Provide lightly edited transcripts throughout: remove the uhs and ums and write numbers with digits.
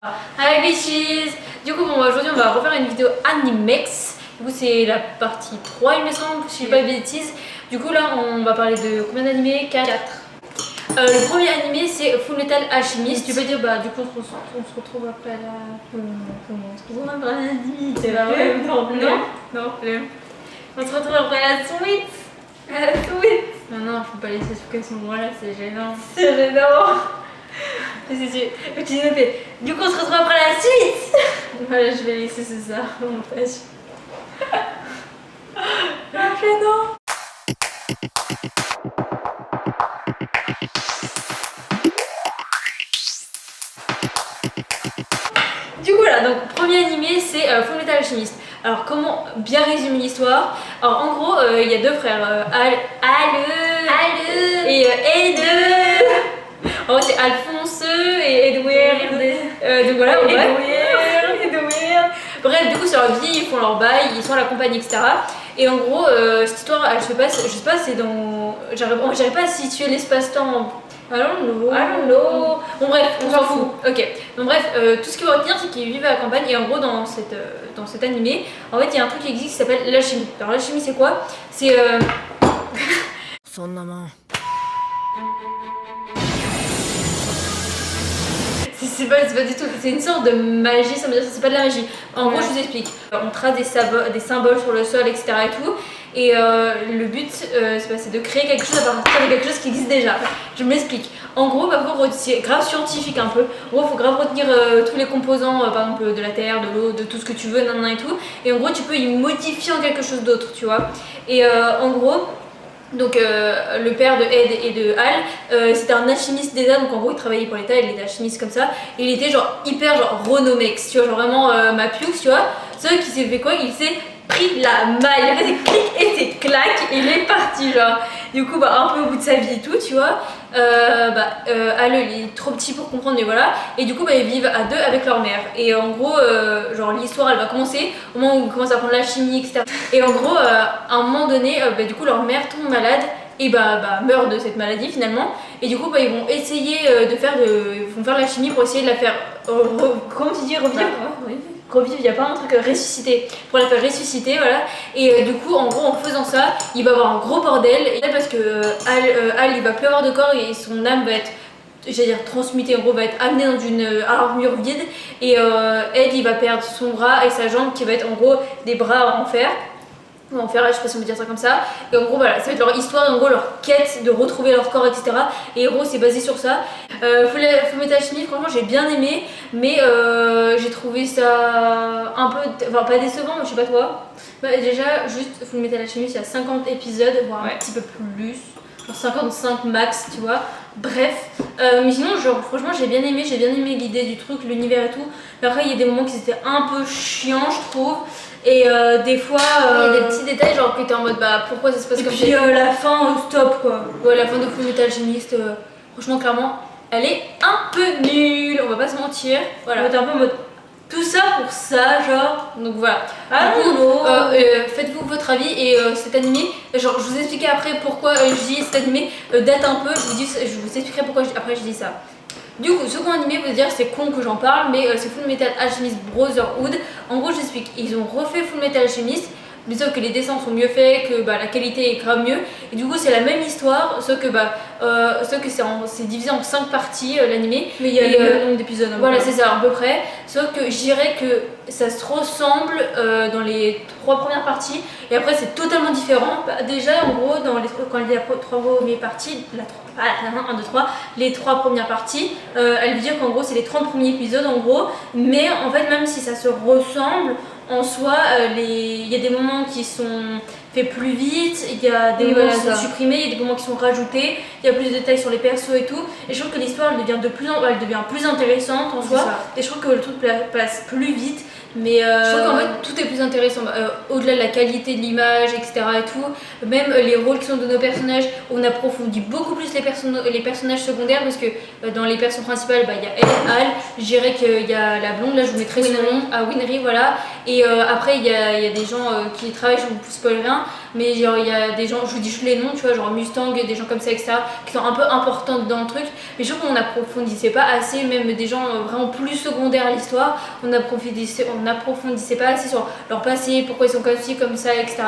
Hi bitches. Du coup aujourd'hui on va refaire une vidéo Animex. Du coup c'est la partie 3 il me semble, si je dis pas de bêtises. Du coup là on va parler de combien d'animés? 4. Le premier animé c'est Full Metal Alchemist. Tu peux dire bah du coup on se retrouve après la... Comment on se retrouve après la suite? Non, on se retrouve après la suite. La suite. Non, je peux pas laisser ce ce moment-là, c'est gênant. C'est gênant. Tu dis noté. Du coup on se retrouve après la suite. Voilà, je vais laisser ça au montage. Gênant. Du coup là, donc premier animé c'est Full Metal Alchemist. Alors comment bien résumer l'histoire? Alors en gros il y a deux frères, et Ed. En gros c'est Alphonse et Edward. Donc voilà, Edward. Bref, du coup sur leur vie ils font leur bail, ils sont à la compagnie etc. Et en gros cette histoire elle se passe, je sais pas c'est dans... J'arrive pas à situer l'espace-temps. I don't know. Bon bref, on s'en fout. Ok. Donc bref, tout ce qu'il faut retenir c'est qu'ils vivent à la campagne et en gros dans cet animé, en fait il y a un truc qui existe qui s'appelle l'alchimie. Alors l'alchimie c'est quoi? C'est son nom. C'est pas du tout, c'est une sorte de magie, ça veut dire c'est pas de la magie. En gros, je vous explique. On trace des symboles sur le sol, etc. et tout. Et le but, c'est de créer quelque chose à partir de quelque chose qui existe déjà. Je m'explique. En gros, c'est grave scientifique un peu. En gros, il faut grave retenir tous les composants, par exemple de la terre, de l'eau, de tout ce que tu veux, et tout. Et en gros, tu peux y modifier en quelque chose d'autre, tu vois. Et en gros. Donc le père de Ed et de Hal, c'était un alchimiste d'État, donc en gros il travaillait pour l'État, il était alchimiste comme ça, et il était genre hyper genre renommé, tu vois, genre vraiment ma piux, tu vois. Sauf qu'il s'est fait quoi? Il s'est pris la maille, il a fait des clics et des claques et il est parti genre. Du coup un peu au bout de sa vie et tout, tu vois. Hal il est trop petit pour comprendre mais voilà. Et du coup ils vivent à deux avec leur mère. Et en gros genre l'histoire elle va commencer au moment où ils commencent à apprendre la chimie etc. Et en gros à un moment donné du coup leur mère tombe malade et meurt de cette maladie finalement. Et du coup ils vont essayer ils vont faire la chimie pour essayer de la faire comment tu dis revivre. Revivre, il n'y a pas un truc ressusciter pour la faire ressusciter, voilà. Et du coup en gros en faisant ça il va avoir un gros bordel parce que Hal il va plus avoir de corps et son âme va être, j'allais dire transmutée, en gros va être amenée dans une armure vide. Et Ed il va perdre son bras et sa jambe qui va être en gros des bras en fer. En fer, je sais pas si on peut dire ça comme ça. Et en gros voilà, ça va être leur histoire, en gros leur quête de retrouver leur corps etc. Et en gros c'est basé sur ça. Full Metal Alchemist, franchement j'ai bien aimé, mais j'ai trouvé ça un peu, enfin pas décevant, mais je sais pas toi. Déjà juste Full Metal Alchemist il y a 50 épisodes, voire un petit peu plus, genre 55 max tu vois. Bref, mais sinon genre franchement j'ai bien aimé l'idée du truc, l'univers et tout. Mais après il y a des moments qui étaient un peu chiants je trouve. Et des fois il y a des petits détails genre que t'es en mode pourquoi ça se passe comme ça. Et puis la fin stop quoi. Ouais, la fin de Full Metal Alchemist franchement clairement elle est un peu nulle, on va pas se mentir. Voilà, t'es un peu en mode tout ça pour ça genre. Donc voilà. Faites-vous votre avis et cet animé, genre je vous expliquerai après pourquoi je dis cet animé date un peu, je vous expliquerai pourquoi après je dis ça. Du coup, second animé, vous dire c'est con que j'en parle, mais c'est Full Metal Alchemist Brotherhood. En gros, j'explique, ils ont refait Full Metal Alchemist, mais sauf que les dessins sont mieux faits, que la qualité est grave mieux. Et du coup, c'est la même histoire, sauf que c'est divisé en 5 parties l'animé. Mais il y a le même nombre d'épisodes. Voilà, c'est ça, à peu près. Sauf que je dirais que ça se ressemble dans les 3 premières parties, et après c'est totalement différent. Déjà, en gros, quand il y a 3 premières parties, les 3 premières parties, elle veut dire qu'en gros c'est les 30 premiers épisodes en gros, mais en fait même si ça se ressemble en soi, il y a des moments qui sont faits plus vite, il y a des moments qui sont supprimés, il y a des moments qui sont rajoutés, il y a plus de détails sur les persos et tout, et je trouve que l'histoire elle devient plus intéressante en soi, et je trouve que le truc passe plus vite. Mais je trouve qu'en fait tout est plus intéressant, au-delà de la qualité de l'image etc et tout, même les rôles qui sont de nos personnages, on approfondit beaucoup plus les personnages secondaires, parce que dans les personnages principales il y a Ed, Hal, je dirais qu'il y a la blonde, là je vous mettrai son nom, Winry voilà, et après il y a des gens qui travaillent, je vous spoil rien, mais genre il y a des gens, je vous dis juste les noms, tu vois, genre Mustang, des gens comme ça, etc., qui sont un peu importantes dans le truc, mais je trouve qu'on n'approfondissait pas assez, même des gens vraiment plus secondaires à l'histoire, on n'approfondissait pas assez sur leur passé, pourquoi ils sont comme ça, etc.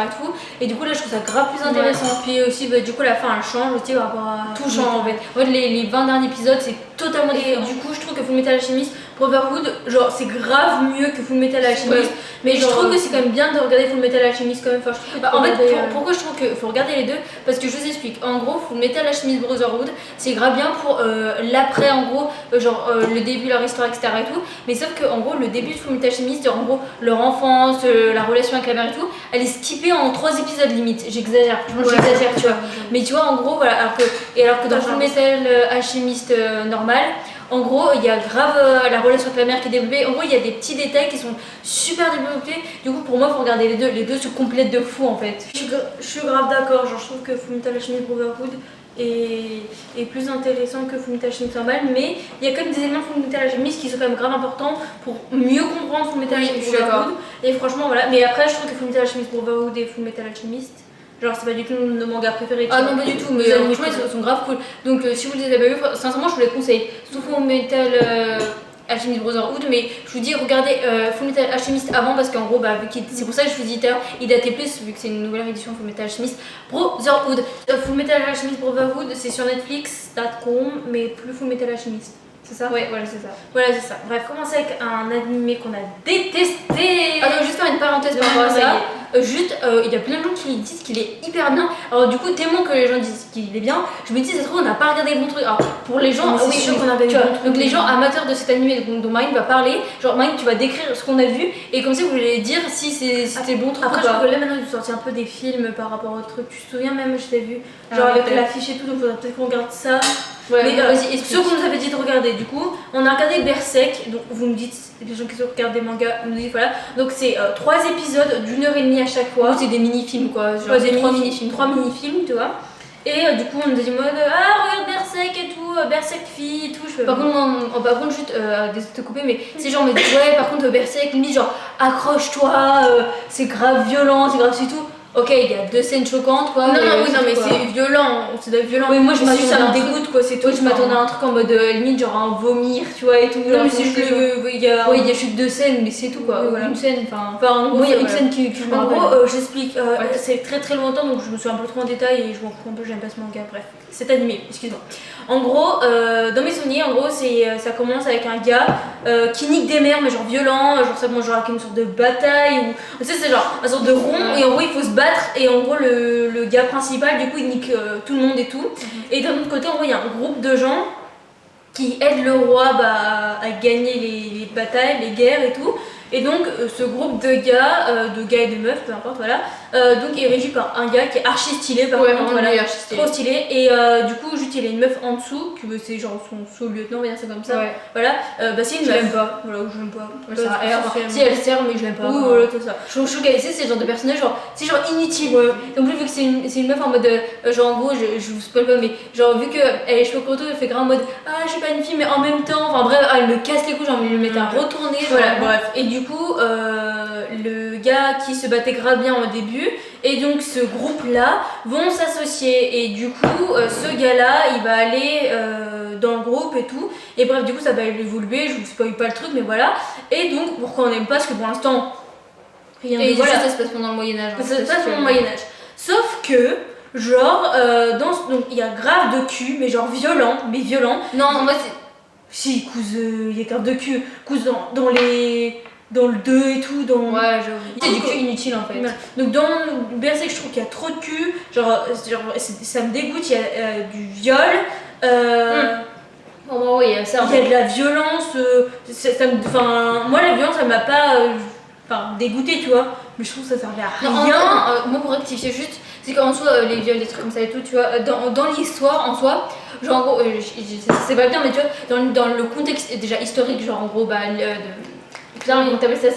Et du coup là je trouve ça grave plus intéressant. Puis aussi du coup la fin elle change aussi par rapport à tout change en fait. En fait les 20 derniers épisodes c'est totalement différent. Du coup je trouve que Fullmetal Alchemist Brotherhood, genre c'est grave mieux que Fullmetal Alchemist, mais je trouve que c'est quand même bien de regarder Fullmetal Alchemist quand même. Enfin, en fait, pourquoi je trouve qu'il faut regarder les deux? Parce que je vous explique. En gros, Fullmetal Alchemist Brotherhood, c'est grave bien pour l'après, en gros, le début, leur histoire, etc. et tout. Mais sauf que en gros, le début de Fullmetal Alchemist, genre, en gros, leur enfance, la relation avec la mère et tout, elle est skippée en 3 épisodes limite. J'exagère, j'exagère, tu vois. Mais tu vois, en gros, voilà. Alors que dans Fullmetal Alchemist normal, en gros, il y a grave la relation avec la mère qui est développée. En gros, il y a des petits détails qui sont super développés. Du coup, pour moi, il faut regarder les deux. Les deux se complètent de fou en fait. Je suis grave d'accord. Genre, je trouve que Fullmetal Alchemist Brotherhood est plus intéressant que Fullmetal Alchemist normal. Mais il y a quand même des éléments de Fullmetal Alchemist qui sont quand même grave importants pour mieux comprendre Fullmetal Alchemist Brotherhood. Et franchement, voilà. Mais après, je trouve que Fullmetal Alchemist Brotherhood et Fullmetal Alchemist, genre c'est pas du tout nos mangas préférés. Ah non pas du tout, mais franchement ils sont grave cool. Donc si vous les avez pas vus, sincèrement je vous les conseille. Surtout Fullmetal Alchemist Brotherhood, mais je vous dis regardez Fullmetal Alchemist avant parce qu'en gros c'est pour ça que je vous dis il datait plus vu que c'est une nouvelle réédition Fullmetal Alchemist Brotherhood. Fullmetal Alchemist Brotherhood c'est sur Netflix.com mais plus Fullmetal Alchemist. C'est ça? Ouais, voilà, c'est ça. Voilà, c'est ça. Bref, commencer avec un animé qu'on a détesté. Attends, juste faire une parenthèse par rapport à ça. Il y a plein de gens qui disent qu'il est hyper bien. Alors, du coup, tellement que les gens disent qu'il est bien, je me dis, ça se trouve, on n'a pas regardé le bon truc. Alors, pour les gens, oui, sûr qu'on a regardé le bon truc. Donc, les gens amateurs de cet animé dont Marine va parler, genre, Marine, tu vas décrire ce qu'on a vu et comme ça, vous allez dire si c'était le bon truc. Après, ou pas. je trouve que là, maintenant, ils ont sorti un peu des films par rapport au truc. Tu te souviens même, je t'ai vu, genre avec l'affiche et tout, donc faudrait peut-être qu'on regarde ça. Ouais, mais vas-y, ceux qu'on nous avait dit de regarder, du coup, on a regardé Berserk, donc vous me dites, les gens qui regardent des mangas, nous disent voilà. Donc c'est 3 épisodes d'1h30 à chaque fois. C'est des mini-films quoi, genre des 3 mini-films, tu vois. Et du coup, on nous a dit mode regarde Berserk et tout, Berserk fille et tout. Par contre, juste, désolé de te couper, mais c'est genre, ouais, par contre, Berserk, limite, genre, accroche-toi, c'est grave violent, c'est grave, c'est tout. Ok, il y a 2 scènes choquantes quoi. Non, mais c'est violent, c'est violent. Oui, moi je m'attendais ça me dégoûte quoi, c'est tout. Je m'attendais à un truc en mode limite, genre un vomir, tu vois, et tout. Non, mais c'est juste il y a. Oui, il y a juste 2 scènes, mais c'est tout quoi. Voilà. Une scène, enfin, il y a une scène qui je me rappelle. En gros, j'explique, c'est très très longtemps donc je me suis un peu trop en détail et je m'en fous un peu, j'aime pas ce manga, bref. C'est animé, excuse-moi. En gros, dans mes souvenirs, en gros, ça commence avec un gars qui nique des mères, mais genre violent, genre ça commence genre avec une sorte de bataille, ou tu sais, c'est genre une sorte de rond, et en gros, il faut se battre, et en gros, le gars principal, du coup, il nique tout le monde et tout. Et d'un autre côté, en gros, il y a un groupe de gens qui aident le roi à gagner les batailles, les guerres et tout. Et donc ce groupe de gars et de meufs, peu importe, voilà, donc est régi par un gars qui est archi stylé par contre, voilà, trop stylé. Et du coup, juste il y a une meuf en dessous, que c'est genre son sous-lieutenant, on va dire ça comme ça. Ouais. Voilà, c'est une meuf. Je l'aime pas. Voilà, je l'aime pas. Si elle sert, mais je l'aime pas. Oui, voilà, tout ça. Je trouve qu'elle c'est le genre de personnage, genre, c'est genre inutile. Ouais. Donc, vu que c'est une meuf en mode, genre en gros, je vous spoil pas, mais genre, vu qu'elle est cheveux courts, elle fait grave en mode, ah, je suis pas une fille, mais en même temps, enfin bref, elle me casse les couilles, j'ai envie de le mettre à retourner. Voilà, bref. Et du coup, le gars qui se battait grave bien au début et donc ce groupe là vont s'associer et du coup ce gars là il va aller dans le groupe et tout et bref du coup ça va évoluer, je vous spoil pas le truc mais voilà. Et donc pourquoi on n'aime pas, parce que pour l'instant rien de voilà, ça se passe pendant le Moyen-Âge. Ça se passe pendant le Moyen-Âge. Sauf que genre donc il y a grave de cul mais genre violent. Non, moi c'est si il y a grave de cul dans le 2 et tout, dans... Ouais, j'avoue. C'est du cul inutile en fait. Donc dans Berserk, je trouve qu'il y a trop de cul, genre ça me dégoûte, il y a du viol, Oh, oui, ça, il y a de la violence, moi la violence ça m'a pas dégoûté, tu vois, mais je trouve que ça servait à rien. Moi pour rectifier juste, c'est qu'en soi les viols, des trucs comme ça et tout, tu vois, dans l'histoire en soi, genre en gros, c'est pas bien, mais tu vois, dans le contexte déjà historique, genre en gros, on t'appelle ça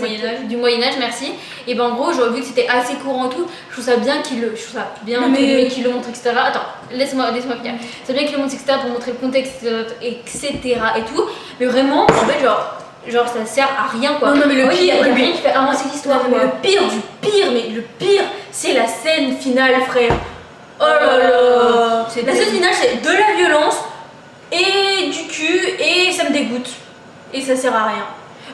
du Moyen-Âge, merci. Et ben en gros, vu que c'était assez courant et tout, je trouve ça bien qu'il le montre, etc. Attends, laisse-moi finir. C'est bien qu'il le montre, etc. pour montrer le contexte, etc. et tout. Mais vraiment, en fait, genre ça sert à rien quoi. Non, mais le pire, il y a rien qui fait avancer l'histoire. Le pire du le pire, c'est la scène finale, frère. Oh là là. La scène finale, c'est de la violence et du cul et ça me dégoûte. Et ça sert à rien.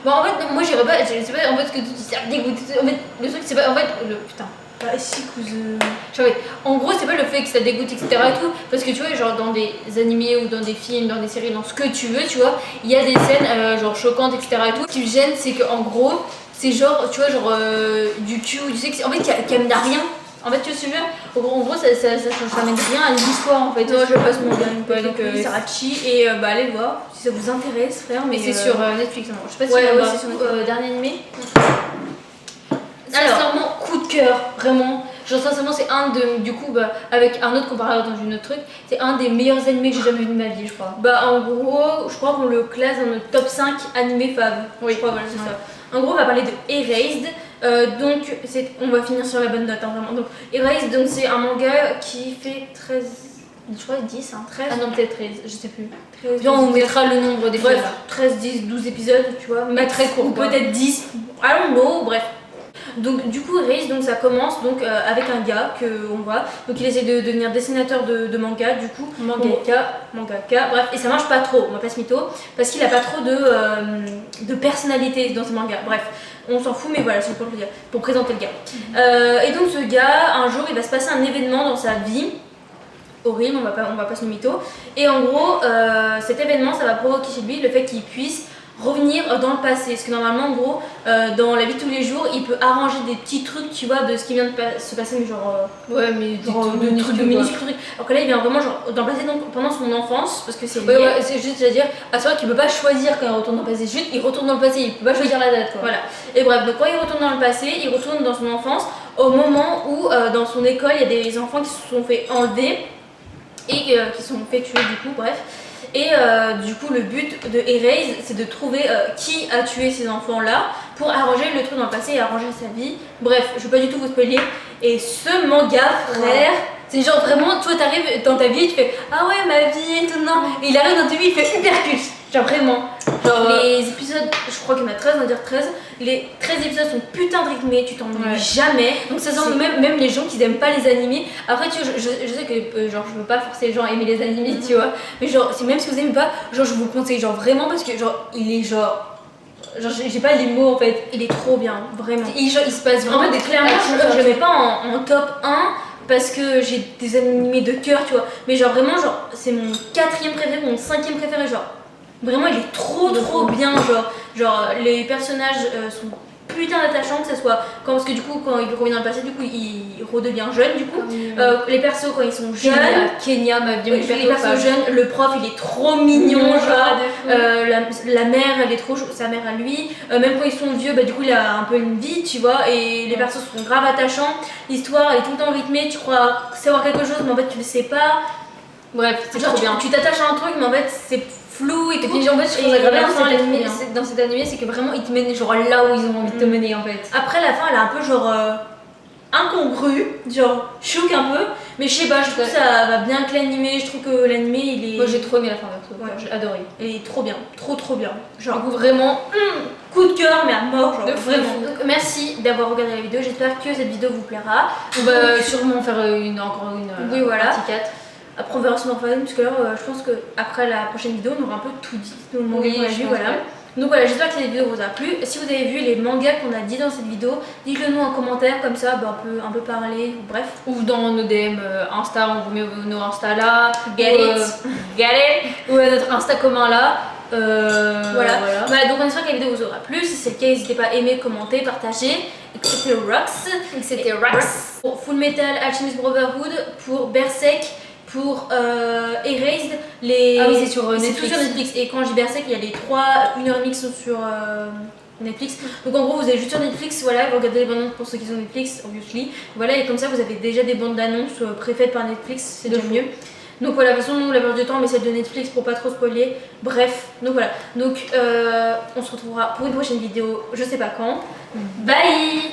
Bon, en fait, moi j'irais pas, je sais pas en fait ce que tu dis, ça me dégoûte. En fait, le truc c'est pas, en fait, putain. Bah si, cousin. En gros, c'est pas le fait que ça dégoûte, etc. et tout, parce que tu vois, genre dans des animés ou dans des films, dans des séries, dans ce que tu veux, tu vois, il y a des scènes genre choquantes, etc. et tout. Ce qui me gêne, c'est qu'en gros, c'est genre, tu vois, genre du cul ou du sexe, en fait, qui amène à rien. En fait, tu vois ce que je veux dire. En gros, ça amène rien à l'histoire en fait. Non, je passe mon gars, Ouais, donc Sarachi, et bah allez le voir si ça vous intéresse, frère. Mais c'est sur Netflix, non. Je sais pas si ouais, c'est c'est sur dernier animé. Sincèrement, coup de cœur, vraiment. Genre, sincèrement, c'est un de. Du coup, bah, avec un autre comparé dans une autre truc, c'est un des meilleurs animés que j'ai jamais vu de ma vie, je crois. Bah, en gros, je crois qu'on le classe dans notre top 5 animés fav. Oui, je crois, voilà, c'est ça. En gros, on va parler de Erased. Donc, on va finir sur la bonne note, hein, vraiment. Donc, Erased, donc, c'est un manga qui fait 13. Je crois 10, hein, 13. Ah non, peut-être 13, je sais plus. 13, bien, on mettra le nombre des bref, 13, 10, 12 épisodes, tu vois. Mais très court. Ou peut-être 10. Allons, bref. Donc du coup Erased, donc ça commence donc avec un gars que on voit, donc il essaie de devenir dessinateur de manga, du coup mangaka, bref, et ça marche pas trop, on va pas se mytho, parce qu'il a pas trop de personnalité dans ses mangas, bref, on s'en fout, mais voilà, c'est pour le dire, pour présenter le gars. Et donc ce gars, un jour il va se passer un événement dans sa vie horrible, on va pas se mytho, et en gros cet événement ça va provoquer chez lui le fait qu'il puisse revenir dans le passé, parce que normalement en gros dans la vie de tous les jours il peut arranger des petits trucs, tu vois, de ce qui vient de se passer, mais genre ouais, mais genre de minuscules trucs, alors que là il vient vraiment genre dans le passé, donc pendant son enfance, parce que c'est lié. Ouais, c'est juste à dire, à savoir qu'il peut pas choisir quand il retourne dans le passé, juste il retourne dans le passé, il peut pas choisir la date, quoi. Voilà, et bref, donc quand il retourne dans le passé, il retourne dans son enfance au moment où dans son école il y a des enfants qui se sont fait enlever et qui se sont fait tuer, du coup, bref. Et du coup le but de Erased, c'est de trouver qui a tué ces enfants là pour arranger le truc dans le passé et arranger sa vie. Bref, je vais pas du tout vous spoiler. Et ce manga, frère, c'est genre vraiment, toi t'arrives dans ta vie et tu fais ah ouais ma vie et tout, non, et il arrive dans ta vie, il fait hypercute, genre vraiment. Genre les épisodes, je crois qu'il y en a 13, on va dire 13, les 13 épisodes sont putain de rythmés, tu t'ennuies jamais. Donc ça sent même les gens qui n'aiment pas les animés. Après tu vois, je sais que genre je veux pas forcer les gens à aimer les animés, tu vois, mais genre même si vous aimez pas, genre je vous le conseille genre vraiment, parce que genre il est genre j'ai pas les mots en fait, il est trop bien, vraiment. Il se passe vraiment en fait, clairement je le mets pas en top 1 parce que j'ai des animés de cœur, tu vois, mais genre vraiment genre c'est mon 4e préféré, mon 5e préféré, genre vraiment il est trop bien, genre les personnages sont putain attachants, que ce soit parce que du coup quand il revient dans le passé, du coup il redevient jeune, du coup les persos quand ils sont jeunes, Kenya m'a bien les persos jeunes, le prof il est trop mignon, genre la mère elle est trop sa mère à lui, même quand ils sont vieux, bah du coup il a un peu une vie, tu vois, et les persos sont grave attachants, l'histoire elle est tout le temps rythmée, tu crois savoir quelque chose mais en fait tu le sais pas, bref c'est trop bien, tu t'attaches à un truc mais en fait c'est flou et tout. Et puis en fait je trouve ça grave dans cet animé, c'est que vraiment ils te mènent genre là où ils ont envie de te mener en fait. Après la fin elle est un peu genre incongrue, genre choque un peu, mais je sais pas, je trouve que ça va bien avec l'animé, je trouve que l'animé il est... Moi j'ai trop aimé la fin perso, j'ai adoré. Il est trop bien, trop bien. Genre vraiment coup de cœur mais à mort, genre vraiment. Donc, merci d'avoir regardé la vidéo, j'espère que cette vidéo vous plaira. On va sûrement faire encore une oui, voilà. partie 4. Après on verra sur Northern, parce que là je pense qu'après la prochaine vidéo on aura un peu tout dit, tout le monde oui, qu'on a vu, voilà. Donc voilà, j'espère que cette vidéo vous a plu. Si vous avez vu les mangas qu'on a dit dans cette vidéo, dites-le nous en commentaire, comme ça bah, on peut un peu parler, bref. Ou dans nos DM Insta, on vous met nos Insta là. Get it. Ou notre Insta commun là. Voilà. Bah, donc on espère que la vidéo vous aura plu. Si c'est le cas, n'hésitez pas à aimer, commenter, partager. Et c'était Rocks. Pour Full Metal Alchemist Brotherhood, pour Berserk, pour Erased, ah oui, c'est sur Netflix. Netflix. C'est tout sur Netflix. Et quand je dis Berserk, il y a les 1h30 qui sont sur Netflix. Donc en gros, vous avez juste sur Netflix, voilà, vous regardez les bandes annonces pour ceux qui ont Netflix, obviously. Voilà, et comme ça, vous avez déjà des bandes d'annonces préfaites par Netflix, c'est déjà mieux. Donc voilà, de toute façon, nous, la plupart du temps, on met celle de Netflix pour pas trop spoiler. Bref, donc voilà. Donc on se retrouvera pour une prochaine vidéo, je sais pas quand. Bye!